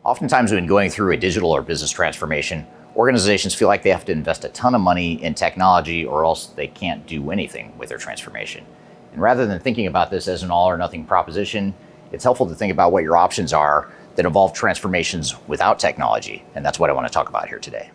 Oftentimes when going through a digital or business transformation, organizations feel like they have to invest a ton of money in technology or else they can't do anything with their transformation. And rather than thinking about this as an all or nothing proposition, it's helpful to think about what your options are that involve transformations without technology. And that's what I want to talk about here today.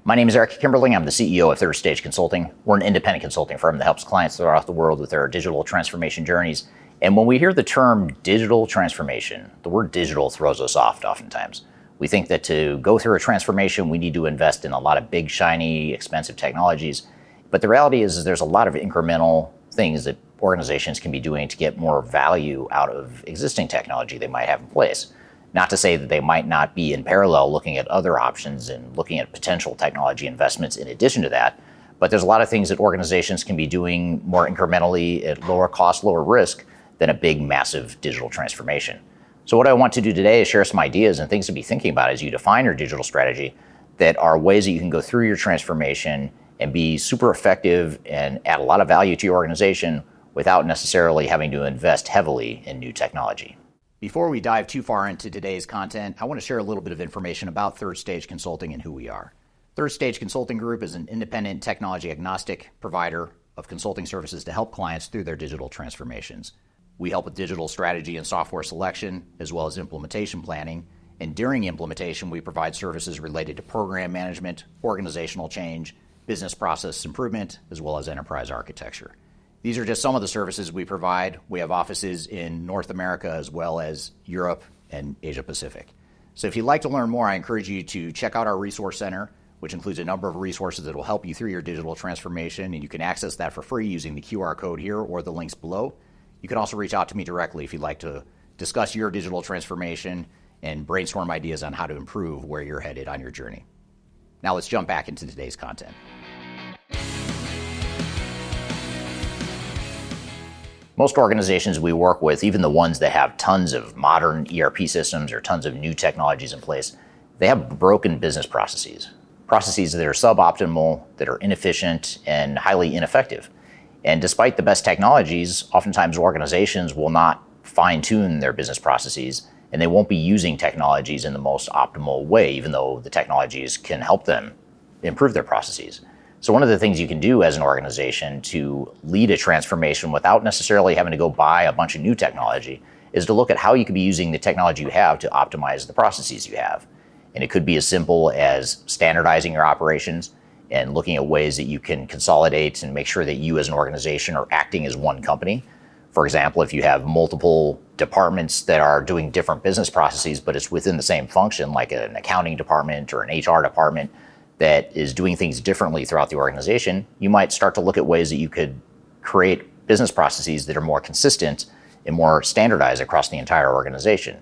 My name is Eric Kimberling. I'm the CEO of Third Stage Consulting. We're an independent consulting firm that helps clients throughout the world with their digital transformation journeys. And when we hear the term digital transformation, the word digital throws us off oftentimes. We think that to go through a transformation, we need to invest in a lot of big, shiny, expensive technologies. But the reality is there's a lot of incremental things that organizations can be doing to get more value out of existing technology they might have in place. Not to say that they might not be in parallel looking at other options and looking at potential technology investments in addition to that, but there's a lot of things that organizations can be doing more incrementally at lower cost, lower risk than a big, massive digital transformation. So what I want to do today is share some ideas and things to be thinking about as you define your digital strategy that are ways that you can go through your transformation and be super effective and add a lot of value to your organization without necessarily having to invest heavily in new technology. Before we dive too far into today's content, I want to share a little bit of information about Third Stage Consulting and who we are. Third Stage Consulting Group is an independent technology agnostic provider of consulting services to help clients through their digital transformations. We help with digital strategy and software selection, as well as implementation planning. And during implementation, we provide services related to program management, organizational change, business process improvement, as well as enterprise architecture. These are just some of the services we provide. We have offices in North America as well as Europe and Asia Pacific. So if you'd like to learn more, I encourage you to check out our resource center, which includes a number of resources that will help you through your digital transformation, and you can access that for free using the QR code here or the links below. You can also reach out to me directly if you'd like to discuss your digital transformation and brainstorm ideas on how to improve where you're headed on your journey. Now let's jump back into today's content. Most organizations we work with, even the ones that have tons of modern ERP systems or tons of new technologies in place, they have broken business processes. Processes that are suboptimal, that are inefficient, and highly ineffective. And despite the best technologies, oftentimes organizations will not fine-tune their business processes, and they won't be using technologies in the most optimal way, even though the technologies can help them improve their processes. So one of the things you can do as an organization to lead a transformation without necessarily having to go buy a bunch of new technology is to look at how you could be using the technology you have to optimize the processes you have. And it could be as simple as standardizing your operations and looking at ways that you can consolidate and make sure that you as an organization are acting as one company. For example, if you have multiple departments that are doing different business processes, but it's within the same function, like an accounting department or an HR department, that is doing things differently throughout the organization, you might start to look at ways that you could create business processes that are more consistent and more standardized across the entire organization.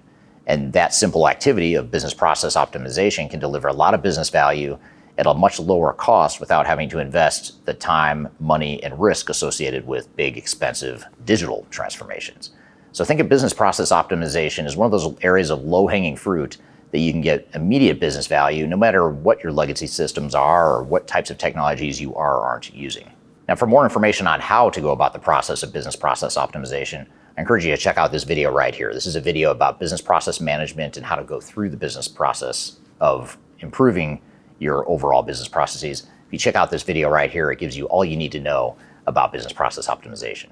And that simple activity of business process optimization can deliver a lot of business value at a much lower cost without having to invest the time, money, and risk associated with big, expensive digital transformations. So think of business process optimization as one of those areas of low-hanging fruit that you can get immediate business value no matter what your legacy systems are or what types of technologies you are or aren't using. Now, for more information on how to go about the process of business process optimization, I encourage you to check out this video right here. This is a video about business process management and how to go through the business process of improving your overall business processes. If you check out this video right here, it gives you all you need to know about business process optimization.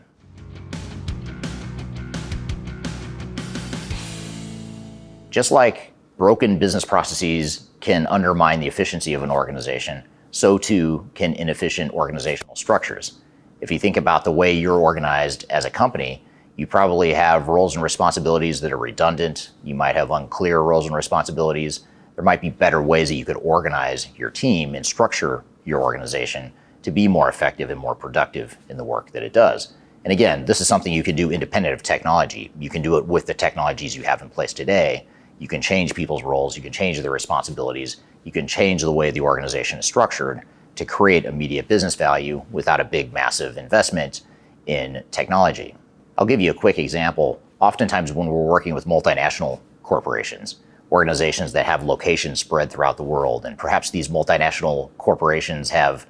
Just like broken business processes can undermine the efficiency of an organization, so too can inefficient organizational structures. If you think about the way you're organized as a company, you probably have roles and responsibilities that are redundant. You might have unclear roles and responsibilities. There might be better ways that you could organize your team and structure your organization to be more effective and more productive in the work that it does. And again, this is something you can do independent of technology. You can do it with the technologies you have in place today. You can change people's roles, you can change their responsibilities, you can change the way the organization is structured to create immediate business value without a big, massive investment in technology. I'll give you a quick example. Oftentimes when we're working with multinational corporations, organizations that have locations spread throughout the world. And perhaps these multinational corporations have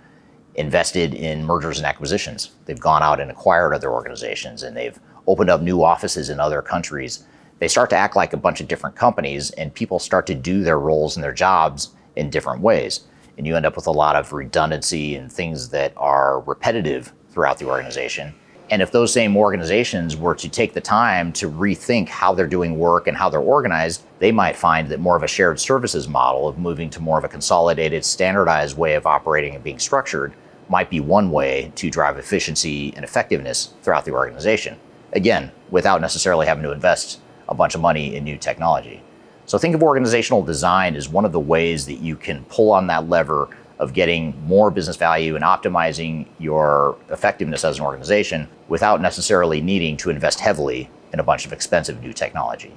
invested in mergers and acquisitions. They've gone out and acquired other organizations, and they've opened up new offices in other countries. They start to act like a bunch of different companies, and people start to do their roles and their jobs in different ways. And you end up with a lot of redundancy and things that are repetitive throughout the organization. And if those same organizations were to take the time to rethink how they're doing work and how they're organized, they might find that more of a shared services model of moving to more of a consolidated, standardized way of operating and being structured might be one way to drive efficiency and effectiveness throughout the organization. Again, without necessarily having to invest a bunch of money in new technology. So think of organizational design as one of the ways that you can pull on that lever of getting more business value and optimizing your effectiveness as an organization without necessarily needing to invest heavily in a bunch of expensive new technology.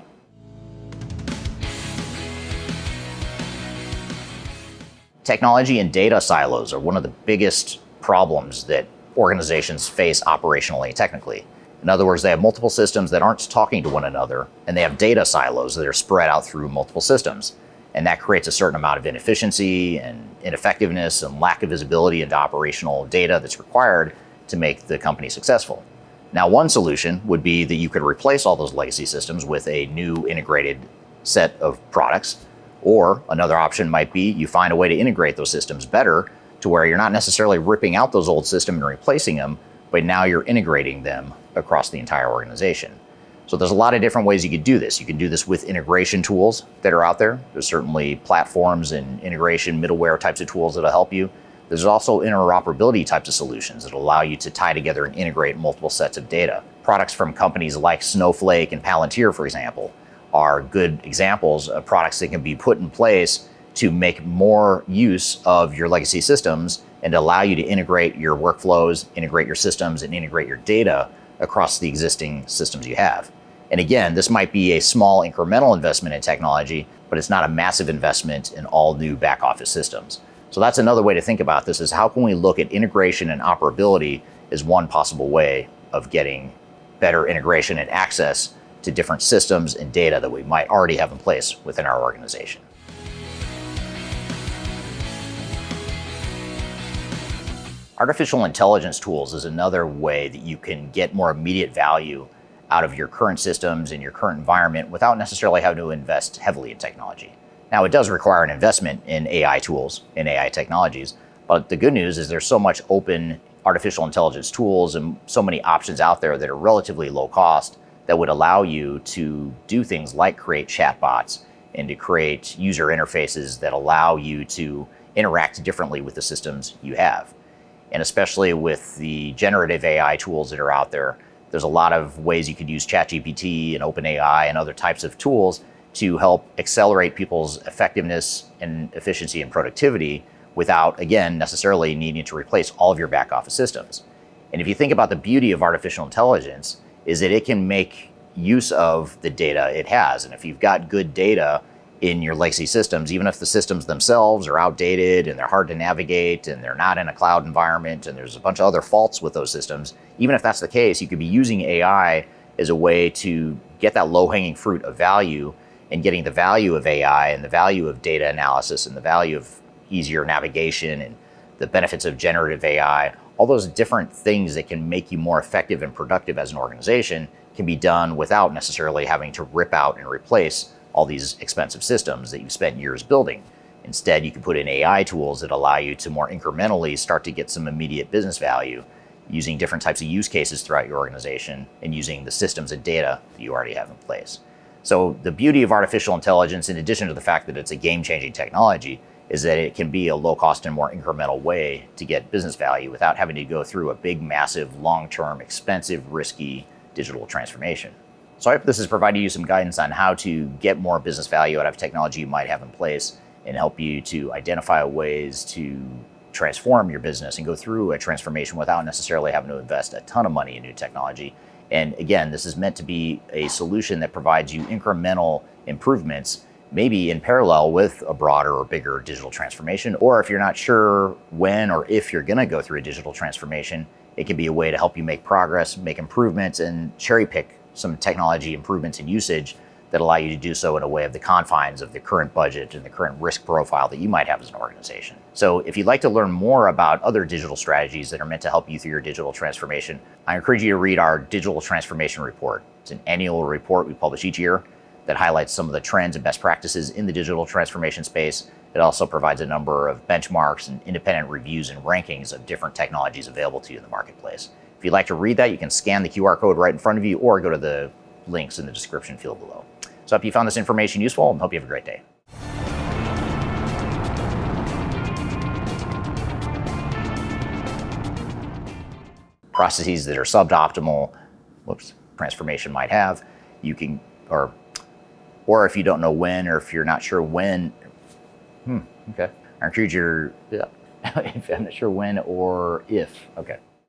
Technology and data silos are one of the biggest problems that organizations face operationally and technically. In other words, they have multiple systems that aren't talking to one another, and they have data silos that are spread out through multiple systems. And that creates a certain amount of inefficiency and ineffectiveness and lack of visibility into operational data that's required to make the company successful. Now, one solution would be that you could replace all those legacy systems with a new integrated set of products. Or another option might be you find a way to integrate those systems better to where you're not necessarily ripping out those old systems and replacing them, but now you're integrating them across the entire organization. So there's a lot of different ways you could do this. You can do this with integration tools that are out there. There's certainly platforms and integration middleware types of tools that'll help you. There's also interoperability types of solutions that allow you to tie together and integrate multiple sets of data. Products from companies like Snowflake and Palantir, for example, are good examples of products that can be put in place to make more use of your legacy systems and allow you to integrate your workflows, integrate your systems, and integrate your data across the existing systems you have. And again, this might be a small incremental investment in technology, but it's not a massive investment in all new back office systems. So that's another way to think about this, is how can we look at integration and operability as one possible way of getting better integration and access to different systems and data that we might already have in place within our organization. Artificial intelligence tools is another way that you can get more immediate value out of your current systems and your current environment without necessarily having to invest heavily in technology. Now, it does require an investment in AI tools and AI technologies, but the good news is there's so much open artificial intelligence tools and so many options out there that are relatively low cost that would allow you to do things like create chatbots and to create user interfaces that allow you to interact differently with the systems you have. And especially with the generative AI tools that are out there, there's a lot of ways you could use ChatGPT and OpenAI and other types of tools to help accelerate people's effectiveness and efficiency and productivity without, again, necessarily needing to replace all of your back office systems. And if you think about the beauty of artificial intelligence, is that it can make use of the data it has. And if you've got good data in your legacy systems, even if the systems themselves are outdated and they're hard to navigate and they're not in a cloud environment and there's a bunch of other faults with those systems, even if that's the case, you could be using AI as a way to get that low-hanging fruit of value, and getting the value of AI and the value of data analysis and the value of easier navigation and the benefits of generative AI, all those different things that can make you more effective and productive as an organization can be done without necessarily having to rip out and replace all these expensive systems that you've spent years building. Instead, you can put in AI tools that allow you to more incrementally start to get some immediate business value using different types of use cases throughout your organization and using the systems and data that you already have in place. So the beauty of artificial intelligence, in addition to the fact that it's a game-changing technology, is that it can be a low-cost and more incremental way to get business value without having to go through a big, massive, long-term, expensive, risky digital transformation. So I hope this has provided you some guidance on how to get more business value out of technology you might have in place and help you to identify ways to transform your business and go through a transformation without necessarily having to invest a ton of money in new technology. And again, this is meant to be a solution that provides you incremental improvements, maybe in parallel with a broader or bigger digital transformation. Or if you're not sure when or if you're going to go through a digital transformation, it can be a way to help you make progress, make improvements, and cherry pick some technology improvements in usage that allow you to do so in a way of the confines of the current budget and the current risk profile that you might have as an organization. So if you'd like to learn more about other digital strategies that are meant to help you through your digital transformation, I encourage you to read our Digital Transformation Report. It's an annual report we publish each year that highlights some of the trends and best practices in the digital transformation space. It also provides a number of benchmarks and independent reviews and rankings of different technologies available to you in the marketplace. If you'd like to read that, you can scan the QR code right in front of you or go to the links in the description field below. So I hope you found this information useful and hope you have a great day. Processes that are suboptimal, transformation might have, you can, or if you don't know when, or if you're not sure when, okay. I encourage you, if I'm not sure when or if, okay.